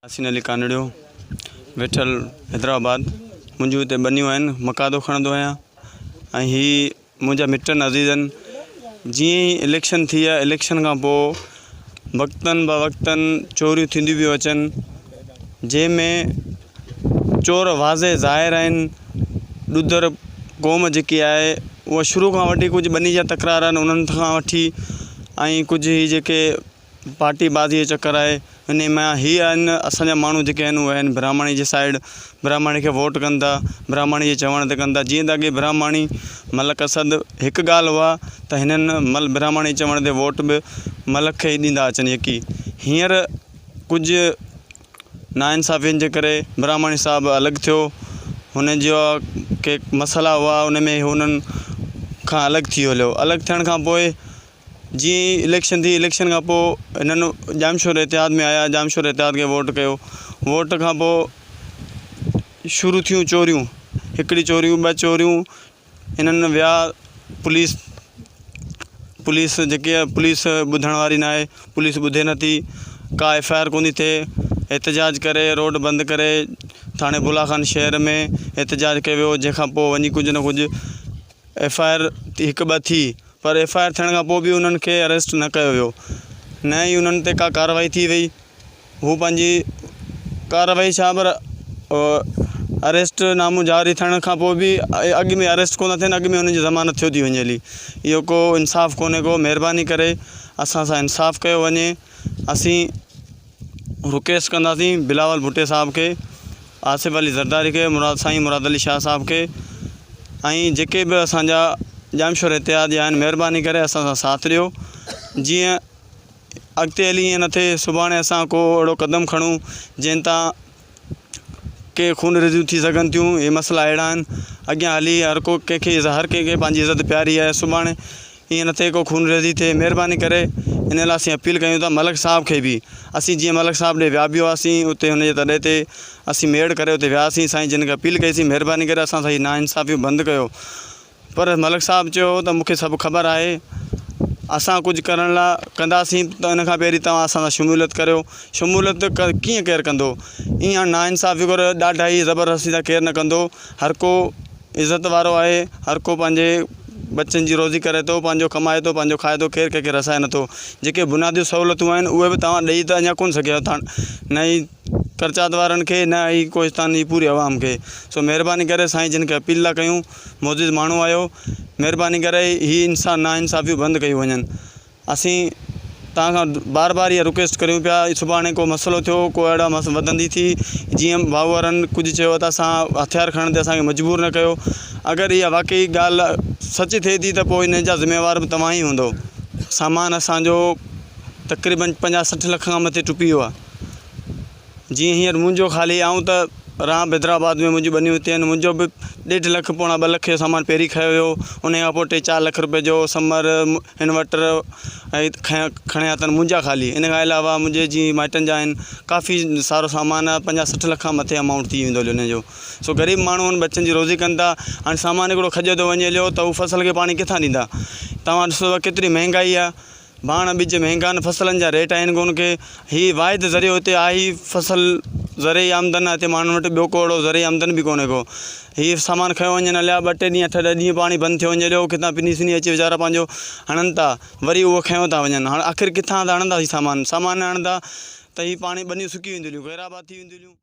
यासीन अली क़ाणड़ो वेठल हैदराबाद मुंहिंजूं हिते बनियूं आहिनि मकादो खणंदो आहियां ऐं ही मुंहिंजा मिटनि अज़ीज़नि जीअं ई इलेक्शन थी आहे इलेक्शन खां पोइ वक़्तन ब वक़्तन चोरियूं थींदियूं पियूं अचनि जंहिंमें चोर वाज़े ज़ाहिर आहिनि। ॾुधर क़ौम जेकी आहे उहा शुरू खां वठी कुझु बनी जा तकरार आहिनि उन्हनि खां वठी ऐं कुझु ही जेके पार्टी बाज़ी जो चक्कर आहे इन में ही आहिनि असांजा माण्हू जेके आहिनि उहे आहिनि ब्राह्मणी जे साइड ब्राह्मणी खे वोट कनि था ब्राह्मणी जे चवण ते कनि था। जीअं त अॻे ब्राह्मणी मलक असद हिकु ॻाल्हि हुआ त हिननि ब्राह्मणी चवण ते वोट बि मलक खे ई ॾींदा अचनि यकी। हींअर कुझु नाइंसाफ़ियुनि जे करे ब्राह्मणी साहिबु अलॻि थियो हुन जो के मसइला हुआ उन में हुननि खां अलॻि थी हलियो। अलॻि थियण खां पोइ जीअं ई इलेक्शन थी इलेक्शन खां पोइ हिननि जामशोर एहतियात में आया जामशोर एहतियात खे वोट कयो। वोट खां पोइ शुरू थियूं चोरियूं हिकिड़ी चोरियूं ॿ चोरियूं हिननि विया पुलिस जेकी आहे पुलिस ॿुधण वारी न आहे पुलिस ॿुधे नथी का FIR कोन्ह थिए एहतजाज करे रोड बंदि करे थाणे बुलाखान शहर में एहतजाज कयो वियो जंहिंखां पोइ वञी कुझु न कुझु FIR हिकु ॿ थी पर FIR थियण खां पोइ बि उन्हनि खे अरेस्ट न कयो वियो न ई उन्हनि ते का कार्रवाई थी वई। हू पंहिंजी कार्रवाई छा पर अरेस्ट नामो जारी थियण खां पोइ बि अॻु में अरेस्ट कोन थियनि अॻु में हुनजी ज़मानत थियो थी वञे हली। इहो को इंसाफ़ कोन्हे को महिरबानी करे असां सां इंसाफ़ कयो वञे। असीं रिक्वेस्ट कंदासीं बिलावल भुट्टे साहब खे आसिफ अली ज़रदारी खे साईं मुराद अली शाह साहब खे ऐं जेके बि असांजा जामशोर एहतियात आहिनि महिरबानी करे असां सां साथ ॾियो जीअं अॻिते हली ईअं न थिए सुभाणे असां को अहिड़ो क़दम खणूं जंहिं तां के खून रेज़ियूं थी सघनि थियूं। इहे मसइला अहिड़ा आहिनि अॻियां हली हर कंहिंखे पंहिंजी इज़त प्यारी आहे सुभाणे ईअं न थिए को खून रेज़ी थिए। महिरबानी करे इन लाइ असीं अपील कयूं था मलक साहब खे बि असीं जीअं मलक साहब ॾे विया बि हुआसीं उते हुनजे तॾहिं ते असीं मेड़ करे उते वियासीं साईं जिन खे अपील कईसीं महिरबानी करे असां सां ही नाइंसाफ़ियूं बंदि कयो। पर मलक साहब चयो त मूंखे सभु ख़बर आहे असां कुझु करण लाइ कंदासीं त इन खां पहिरीं तव्हां असां सां शमूलियत करियो। शमूलियत कीअं केरु कंदो ईअं नाइंसाफ़ी करे ॾाढा ई ज़बरदस्ती सां केरु न कंदो। हर को इज़त वारो आहे हर को पंहिंजे बच्चनि जी रोज़ी करे थो पंहिंजो कमाए थो पंहिंजो खाए थो केरु कंहिंखे रसाए नथो। जेके बुनियादी सहूलियतूं आहिनि उहे बि तव्हां ॾेई त अञा कोन सघिया न ई करचात वारनि खे न ई कोहिस्तान जी पूरी आवाम खे। सो महिरबानी करे साईं जिन खे अपील था कयूं मोज़िज़ माण्हू आहियो महिरबानी करे ही नाइंसाफ़ियूं बंदि कयूं वञनि। असीं तव्हां खां बार बार इहा रिक्वेस्ट करियूं पिया सुभाणे को मसइलो थियो को अहिड़ा वधंदी थी जीअं भाऊ वारनि कुझु चयो त असां हथियार खणण ते असांखे मजबूर न कयो। अगरि इहा वाक़ई ॻाल्हि सच थिए थी त पोइ इन जा ज़िम्मेवार बि तव्हां ई हूंदो। सामान असांजो तक़रीबन 50-60 लख खां मथे टुपी वियो आहे। जीअं हींअर मुंहिंजो ख़ाली आऊं त राम हैदराबाद में मुंहिंजियूं बनियूं हिते आहिनि मुंहिंजो बि 1.5 लख पौणा 2 लख जो सामान पहिरीं खयो वियो उन खां पोइ 3-4 लख रुपए जो समर इन्वर्टर ऐं खणिया अथनि मुंहिंजा ख़ाली। इन खां अलावा मुंहिंजे जीअं माइटनि जा आहिनि काफ़ी सारो सामान आहे 50-60 लख खां मथे अमाउंट थी वेंदो हुन जो। सो ग़रीब माण्हू आहिनि बच्चनि जी रोज़ी कनि था हाणे सामान हिकिड़ो खॼो थो वञे हलियो त हू फसल खे पाणी किथां ॾींदा। तव्हां ॾिसो केतिरी महांगाई आहे भाण ॿिज महांगा आहिनि फसलनि जा रेट आहिनि कोन के ही वाहिद ज़रियो हिते आहे ई फसल ज़रिए आमदन आहे हिते माण्हुनि वटि ॿियो को अहिड़ो ज़रिए आमदन बि कोन्हे को। हीअ सामान खयो वञनि हलिया 2-3 ॾींहं 8-10 ॾींहं पाणी बंदि थियो वञे हलियो किथां पिनी सिनी अची वीचारा पंहिंजो हणनि था वरी उहो खयो था वञनि। हाणे आख़िर किथां था हणंदा सामान न हणंदा त हीअ पाणी बनियूं सुकी वेंदियूं गैराबाद थी वेंदियूं।